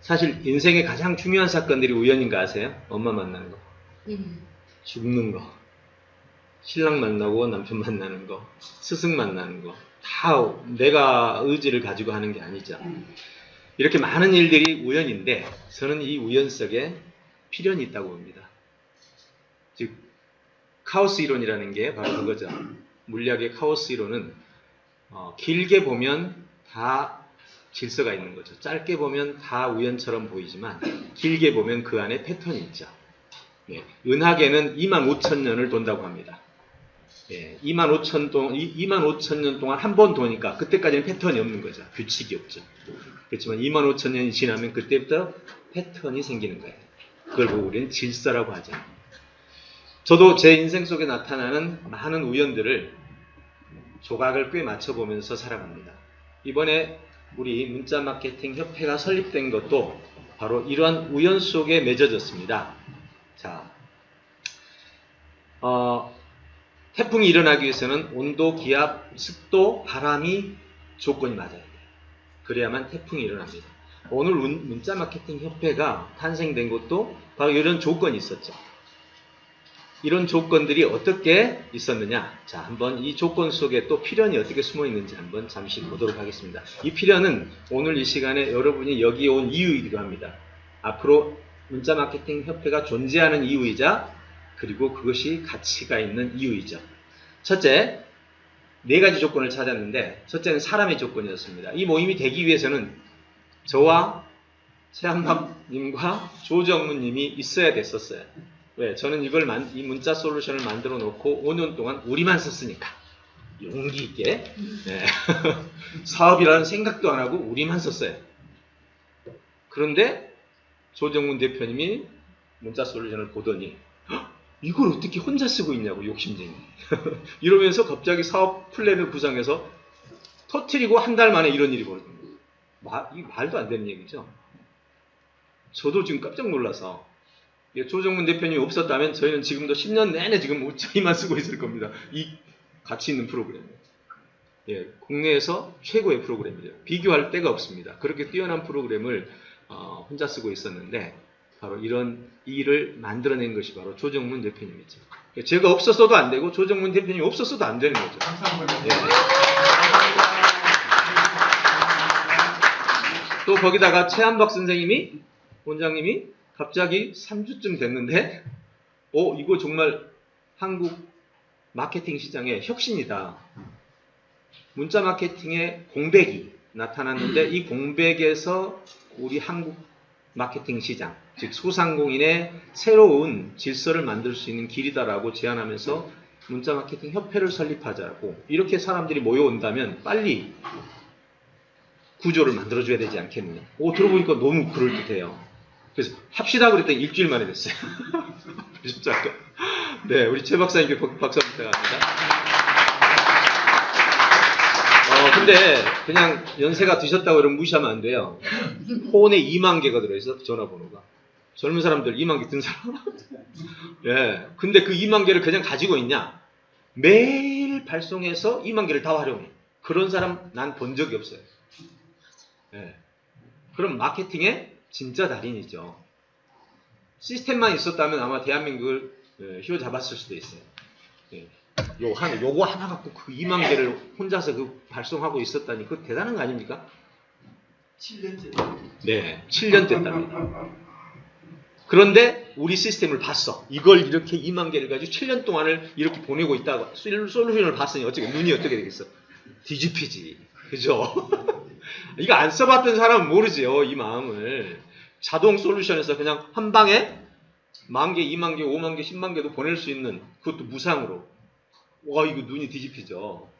사실 인생의 가장 중요한 사건들이 우연인 거 아세요? 엄마 만나는 거, 죽는 거, 신랑 만나고 남편 만나는 거, 스승 만나는 거, 다 내가 의지를 가지고 하는 게 아니죠. 이렇게 많은 일들이 우연인데 저는 이 우연 속에 필연이 있다고 봅니다. 즉 카오스 이론이라는 게 바로 그거죠. 물리학의 카오스 이론은 길게 보면 다 질서가 있는 거죠. 짧게 보면 다 우연처럼 보이지만 길게 보면 그 안에 패턴이 있죠. 예, 은하계는 25,000년을 돈다고 합니다. 예, 25,000년 동안 한 번 도니까 그때까지는 패턴이 없는 거죠. 규칙이 없죠. 그렇지만 25,000년이 지나면 그때부터 패턴이 생기는 거예요. 그걸 보고 우리는 질서라고 하죠. 저도 제 인생 속에 나타나는 많은 우연들을 조각을 꽤 맞춰보면서 살아갑니다. 이번에 우리 문자마케팅 협회가 설립된 것도 바로 이러한 우연 속에 맺어졌습니다. 자, 태풍이 일어나기 위해서는 온도, 기압, 습도, 바람이 조건이 맞아야 돼요. 그래야만 태풍이 일어납니다. 오늘 문자마케팅 협회가 탄생된 것도 바로 이런 조건이 있었죠. 이런 조건들이 어떻게 있었느냐? 자, 한번 이 조건 속에 또 필연이 어떻게 숨어 있는지 한번 잠시 보도록 하겠습니다. 이 필연은 오늘 이 시간에 여러분이 여기에 온 이유이기도 합니다. 앞으로 문자마케팅 협회가 존재하는 이유이자 그리고 그것이 가치가 있는 이유이죠. 첫째, 네 가지 조건을 찾았는데 첫째는 사람의 조건이었습니다. 이 모임이 되기 위해서는 저와 최한박님과 조정문님이 있어야 됐었어요. 왜? 저는 이 문자 솔루션을 만들어 놓고 5년 동안 우리만 썼으니까 용기 있게 네. 사업이라는 생각도 안 하고 우리만 썼어요. 그런데 조정문 대표님이 문자 솔루션을 보더니 이걸 어떻게 혼자 쓰고 있냐고 욕심쟁이 이러면서 갑자기 사업 플랜을 구상해서 터트리고 한 달 만에 이런 일이 벌어진 거예요. 이 말도 안 되는 얘기죠. 저도 지금 깜짝 놀라서 조정문 대표님이 없었다면 저희는 지금도 10년 내내 지금 저희만 쓰고 있을 겁니다. 이 가치 있는 프로그램. 예, 국내에서 최고의 프로그램이죠. 비교할 데가 없습니다. 그렇게 뛰어난 프로그램을 혼자 쓰고 있었는데 바로 이런 일을 만들어낸 것이 바로 조정문 대표님이죠. 제가 없었어도 안 되고 조정문 대표님이 없었어도 안 되는 거죠. 예. 또 거기다가 최한박 선생님이 원장님이 갑자기 3주쯤 됐는데 이거 정말 한국 마케팅 시장의 혁신이다. 문자 마케팅의 공백이 나타났는데 이 공백에서 우리 한국 마케팅 시장, 즉 소상공인의 새로운 질서를 만들 수 있는 길이다라고 제안하면서 문자 마케팅 협회를 설립하자고 이렇게 사람들이 모여온다면 빨리 구조를 만들어줘야 되지 않겠느냐. 들어보니까 너무 그럴듯해요. 그래서 합시다 그랬더니 일주일 만에 됐어요. 그렇죠? 네, 우리 최 박사님께 박수 부탁합니다. 근데 그냥 연세가 드셨다고 그러면 무시하면 안 돼요. 폰에 2만 개가 들어있어, 전화번호가. 젊은 사람들 2만 개 든 사람. 예. 근데 그 2만 개를 그냥 가지고 있냐? 매일 발송해서 2만 개를 다 활용해. 그런 사람 난 본 적이 없어요. 예. 그럼 마케팅의 진짜 달인이죠. 시스템만 있었다면 아마 대한민국을 휘어잡았을 수도 있어요. 예. 요거 하나 갖고 그 2만 개를 혼자서 발송하고 있었다니 그거 대단한 거 아닙니까? 7년째. 네, 7년 됐답니다. 그런데 우리 시스템을 봤어. 이걸 이렇게 2만 개를 가지고 7년 동안을 이렇게 보내고 있다가 솔루션을 봤으니 눈이 어떻게 되겠어? 뒤집히지. 그죠? 이거 안 써봤던 사람은 모르지요, 이 마음을. 자동 솔루션에서 그냥 한 방에 10,000개, 20,000개, 50,000개, 10만 개도 보낼 수 있는 그것도 무상으로. 이거 눈이 뒤집히죠.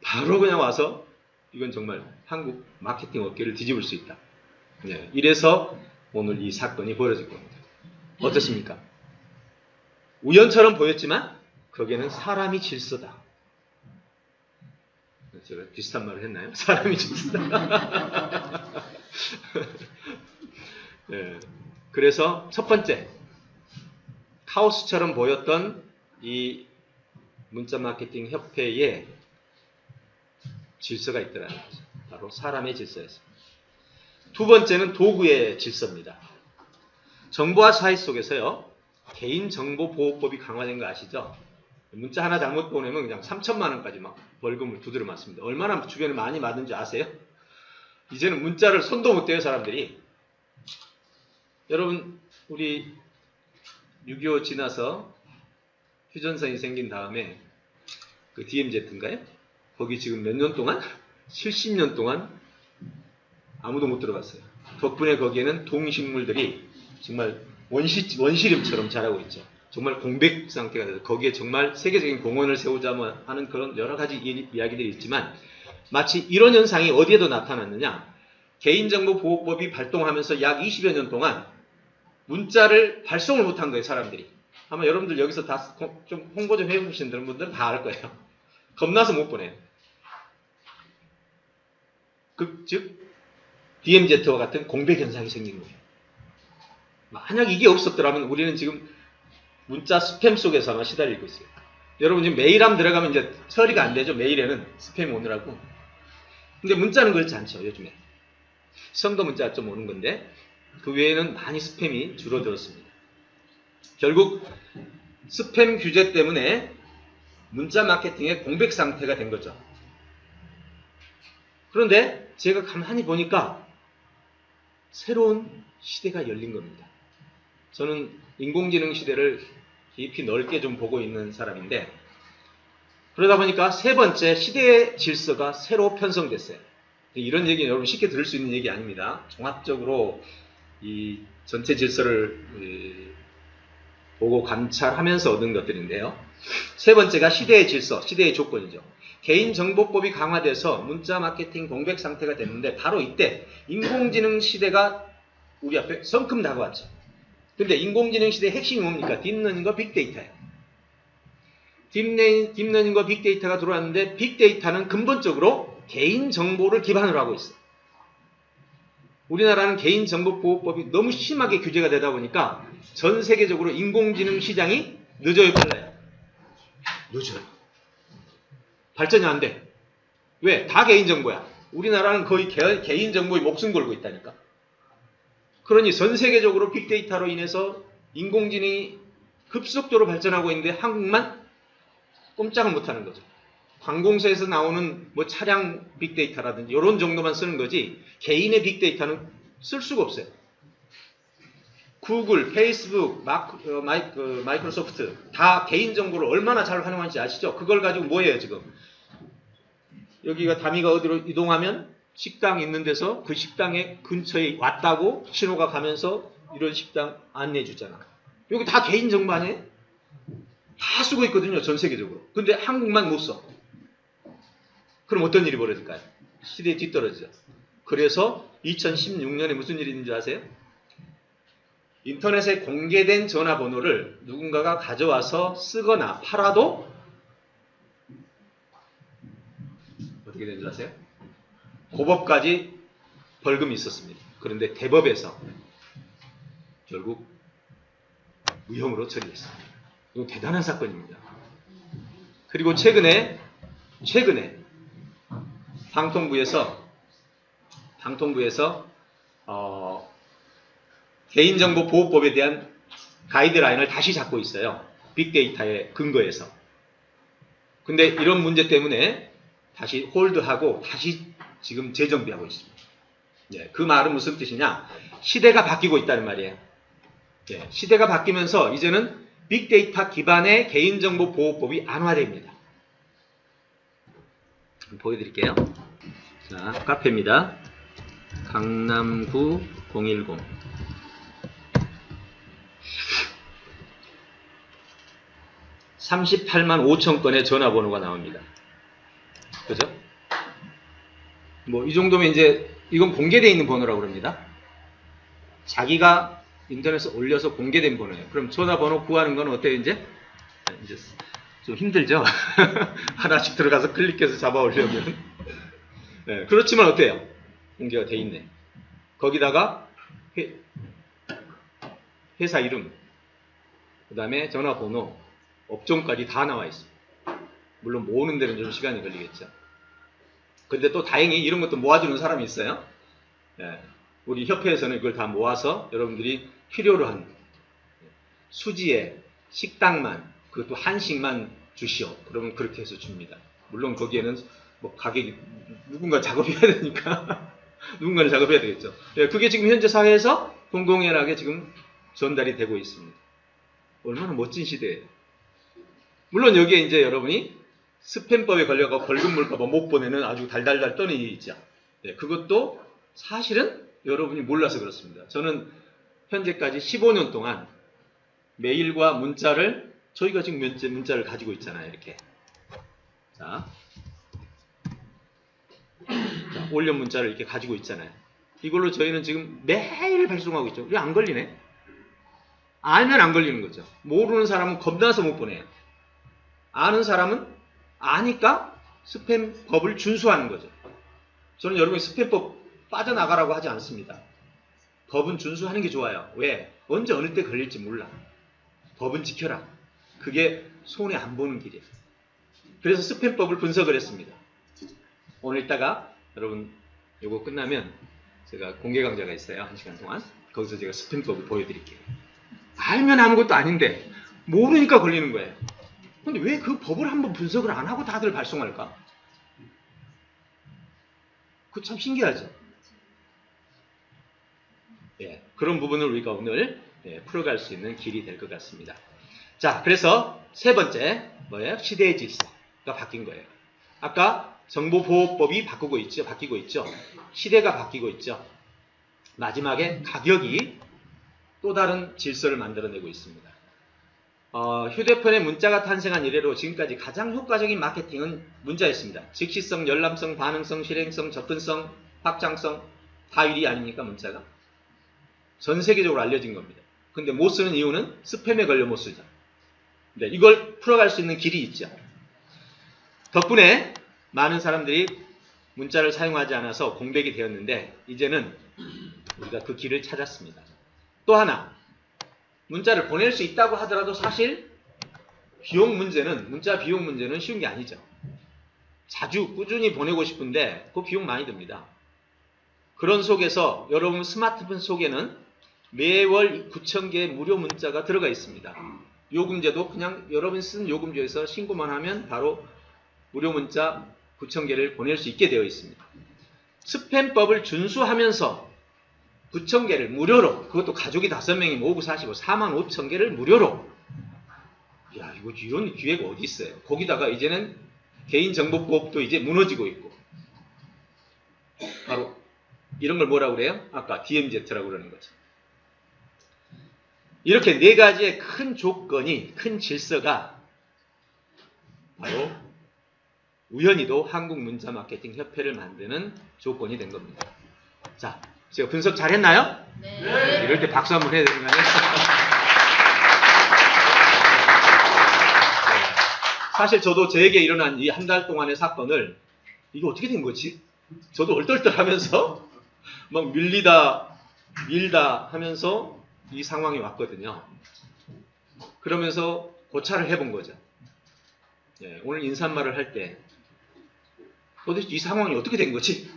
바로 그냥 와서 이건 정말 한국 마케팅 업계를 뒤집을 수 있다. 네, 이래서 오늘 이 사건이 벌어질 겁니다. 어떻습니까? 우연처럼 보였지만 거기에는 사람이 질서다. 제가 비슷한 말을 했나요? 사람이 질서다. 네, 그래서 첫 번째 카오스처럼 보였던 이 문자마케팅 협회에 질서가 있더라는 거죠. 바로 사람의 질서였습니다. 두 번째는 도구의 질서입니다. 정보화 사회 속에서요, 개인정보보호법이 강화된 거 아시죠? 문자 하나 잘못 보내면 그냥 3천만 원까지 막 벌금을 두드려 맞습니다. 얼마나 주변에 많이 맞는지 아세요? 이제는 문자를 손도 못 대요, 사람들이. 여러분, 우리 6.25 지나서 휴전선이 생긴 다음에 그 DMZ인가요? 거기 지금 몇 년 동안? 70년 동안 아무도 못 들어갔어요. 덕분에 거기에는 동식물들이 정말 원시림처럼 자라고 있죠. 정말 공백 상태가 돼서 거기에 정말 세계적인 공원을 세우자면 하는 그런 여러 가지 이야기들이 있지만 마치 이런 현상이 어디에도 나타났느냐? 개인정보보호법이 발동하면서 약 20여 년 동안 문자를 발송을 못한 거예요, 사람들이. 아마 여러분들 여기서 다 좀 홍보 좀 해보신 분들은 다 알 거예요. 겁나서 못 보내요. 즉 DMZ와 같은 공백 현상이 생긴 거예요. 만약 이게 없었더라면 우리는 지금 문자 스팸 속에서 아마 시달리고 있어요. 여러분 지금 메일함 들어가면 이제 처리가 안 되죠. 메일에는 스팸 오느라고. 근데 문자는 그렇지 않죠, 요즘에. 성도 문자 좀 오는 건데 그 외에는 많이 스팸이 줄어들었습니다. 결국 스팸 규제 때문에 문자 마케팅의 공백 상태가 된 거죠. 그런데 제가 가만히 보니까 새로운 시대가 열린 겁니다. 저는 인공지능 시대를 깊이 넓게 좀 보고 있는 사람인데 그러다 보니까 세 번째 시대의 질서가 새로 편성됐어요. 이런 얘기는 여러분 쉽게 들을 수 있는 얘기 아닙니다. 종합적으로 이 전체 질서를 보고 관찰하면서 얻은 것들인데요. 세 번째가 시대의 질서, 시대의 조건이죠. 개인정보법이 강화돼서 문자 마케팅 공백 상태가 됐는데 바로 이때 인공지능 시대가 우리 앞에 성큼 다가왔죠. 근데 인공지능 시대의 핵심이 뭡니까? 딥러닝과 빅데이터예요. 딥러닝과 빅데이터가 들어왔는데 빅데이터는 근본적으로 개인정보를 기반으로 하고 있어요. 우리나라는 개인정보보호법이 너무 심하게 규제가 되다 보니까 전 세계적으로 인공지능 시장이 늦어요, 빨라요? 늦어요. 발전이 안 돼. 왜? 다 개인정보야. 우리나라는 거의 개인정보에 목숨 걸고 있다니까. 그러니 전 세계적으로 빅데이터로 인해서 인공지능이 급속도로 발전하고 있는데 한국만 꼼짝을 못하는 거죠. 관공서에서 나오는 뭐 차량 빅데이터라든지 이런 정도만 쓰는 거지 개인의 빅데이터는 쓸 수가 없어요. 구글, 페이스북, 마이크로소프트 다 개인정보를 얼마나 잘 활용하는지 아시죠? 그걸 가지고 뭐예요 지금? 여기가 다미가 어디로 이동하면 식당 있는 데서 그 식당의 근처에 왔다고 신호가 가면서 이런 식당 안내해 주잖아. 여기 다 개인정보 아니에요? 다 쓰고 있거든요, 전 세계적으로. 근데 한국만 못 써. 그럼 어떤 일이 벌어질까요? 시대에 뒤떨어지죠. 그래서 2016년에 무슨 일이 있는 줄 아세요? 인터넷에 공개된 전화번호를 누군가가 가져와서 쓰거나 팔아도 어떻게 된 줄 아세요? 고법까지 벌금이 있었습니다. 그런데 대법에서 결국 무형으로 처리했습니다. 이거 대단한 사건입니다. 그리고 최근에 방통부에서 개인정보보호법에 대한 가이드라인을 다시 잡고 있어요. 빅데이터의 근거에서. 근데 이런 문제 때문에 다시 홀드하고 다시 지금 재정비하고 있습니다. 예, 그 말은 무슨 뜻이냐? 시대가 바뀌고 있다는 말이에요. 예, 시대가 바뀌면서 이제는 빅데이터 기반의 개인정보보호법이 안화됩니다. 보여드릴게요. 자, 카페입니다. 강남구 010. 38만 5천 건의 전화번호가 나옵니다. 그죠? 뭐, 이 정도면 이제, 이건 공개되어 있는 번호라고 그럽니다. 자기가 인터넷에 올려서 공개된 번호예요. 그럼 전화번호 구하는 건 어때요, 이제? 이제 좀 힘들죠? 하나씩 들어가서 클릭해서 잡아 오려면. 네, 그렇지만 어때요? 공개가 돼 있네. 거기다가 회사 이름, 그 다음에 전화번호, 업종까지 다 나와 있습니다. 물론 모으는 데는 좀 시간이 걸리겠죠. 근데 또 다행히 이런 것도 모아주는 사람이 있어요. 네. 우리 협회에서는 이걸 다 모아서 여러분들이 필요로 한 수지에 식당만, 그것도 한식만 주시오. 그러면 그렇게 해서 줍니다. 물론 거기에는 뭐 가격이 누군가 작업해야 되니까 누군가는 작업해야 되겠죠. 그게 지금 현재 사회에서 공공연하게 지금 전달이 되고 있습니다. 얼마나 멋진 시대예요. 물론 여기에 이제 여러분이 스팸법에 걸려서 벌금 물까봐 못 보내는 아주 달달달 떠는 일이 있죠. 그것도 사실은 여러분이 몰라서 그렇습니다. 저는 현재까지 15년 동안 메일과 문자를, 저희가 지금 문자를 가지고 있잖아요. 이렇게. 자, 올려 문자를 이렇게 가지고 있잖아요. 이걸로 저희는 지금 매일 발송하고 있죠. 왜 안 걸리네? 알면 안 걸리는 거죠. 모르는 사람은 겁나서 못 보내요. 아는 사람은 아니까 스팸법을 준수하는 거죠. 저는 여러분이 스팸법 빠져나가라고 하지 않습니다. 법은 준수하는 게 좋아요. 왜? 언제 어느 때 걸릴지 몰라. 법은 지켜라. 그게 손해 안 보는 길이에요. 그래서 스팸법을 분석을 했습니다. 오늘 이따가 여러분 요거 끝나면 제가 공개 강좌가 있어요. 1시간 동안. 거기서 제가 스팸법을 보여드릴게요. 알면 아무것도 아닌데 모르니까 걸리는 거예요. 근데 왜 그 법을 한번 분석을 안 하고 다들 발송할까? 그거 참 신기하죠? 예, 그런 부분을 우리가 오늘 풀어갈 수 있는 길이 될 것 같습니다. 자, 그래서 세 번째 뭐예요? 시대의 질서가 바뀐 거예요. 아까 정보보호법이 바뀌고 있죠. 시대가 바뀌고 있죠. 마지막에 가격이 또 다른 질서를 만들어내고 있습니다. 휴대폰에 문자가 탄생한 이래로 지금까지 가장 효과적인 마케팅은 문자였습니다. 즉시성, 열람성, 반응성, 실행성, 접근성, 확장성 다 1위 아닙니까? 문자가. 전 세계적으로 알려진 겁니다. 근데 못 쓰는 이유는 스팸에 걸려 못 쓰죠. 네, 이걸 풀어갈 수 있는 길이 있죠. 덕분에 많은 사람들이 문자를 사용하지 않아서 공백이 되었는데 이제는 우리가 그 길을 찾았습니다. 또 하나, 문자를 보낼 수 있다고 하더라도 사실 문자 비용 문제는 쉬운 게 아니죠. 자주 꾸준히 보내고 싶은데 그 비용 많이 듭니다. 그런 속에서 여러분 스마트폰 속에는 매월 9,000개의 무료 문자가 들어가 있습니다. 요금제도 그냥 여러분 쓴 요금제에서 신고만 하면 바로 무료 문자 9,000개를 보낼 수 있게 되어 있습니다. 스팸법을 준수하면서 9,000개를 무료로, 그것도 가족이 5명이 모으고 사시고 45,000개를 무료로. 야, 이런 기회가 어디 있어요? 거기다가 이제는 개인정보법도 이제 무너지고 있고. 바로 이런 걸 뭐라고 그래요? 아까 DMZ라고 그러는 거죠. 이렇게 네 가지의 큰 조건이, 큰 질서가 바로 우연히도 한국문자마케팅협회를 만드는 조건이 된 겁니다. 자, 제가 분석 잘했나요? 네. 이럴 때 박수 한번 해야 되는 거 아니에요? 사실 저도 저에게 일어난 이 한 달 동안의 사건을 이게 어떻게 된 거지? 저도 얼떨떨하면서 막 밀다 하면서 이 상황이 왔거든요. 그러면서 고찰을 해본 거죠. 예, 오늘 인사말을 할 때 도대체 이 상황이 어떻게 된 거지?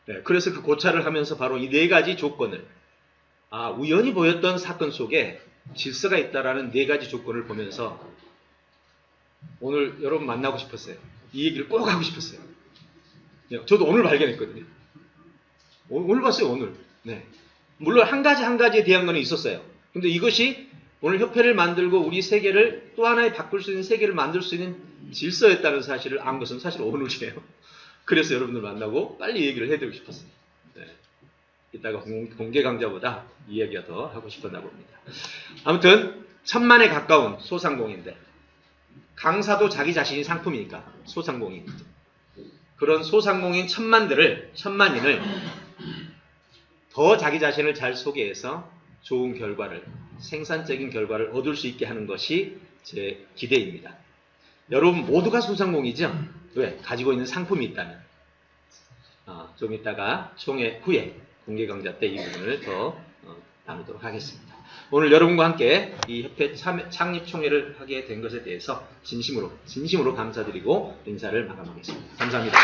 네, 그래서 그 고찰을 하면서 바로 이 네 가지 조건을, 우연히 보였던 사건 속에 질서가 있다라는 네 가지 조건을 보면서 오늘 여러분 만나고 싶었어요. 이 얘기를 꼭 하고 싶었어요. 네, 저도 오늘 발견했거든요. 오늘 봤어요, 오늘. 네. 물론 한 가지에 대한 거는 있었어요. 근데 이것이 오늘 협회를 만들고 우리 세계를 또 하나의 바꿀 수 있는 세계를 만들 수 있는 질서였다는 사실을 안 것은 사실 오늘이에요. 그래서 여러분들 만나고 빨리 얘기를 해드리고 싶었어요. 네. 이따가 공개 강좌보다 이 얘기가 더 하고 싶었나 봅니다. 아무튼 1000만에 가까운 소상공인들, 강사도 자기 자신이 상품이니까 소상공인이죠. 그런 소상공인 1000만인을 더 자기 자신을 잘 소개해서 좋은 결과를, 생산적인 결과를 얻을 수 있게 하는 것이 제 기대입니다. 여러분 모두가 소상공이죠? 왜? 가지고 있는 상품이 있다면. 좀 이따가 총회 후에 공개 강좌 때 이 부분을 더 나누도록 하겠습니다. 오늘 여러분과 함께 이 협회 창립 총회를 하게 된 것에 대해서 진심으로 감사드리고 인사를 마감하겠습니다. 감사합니다.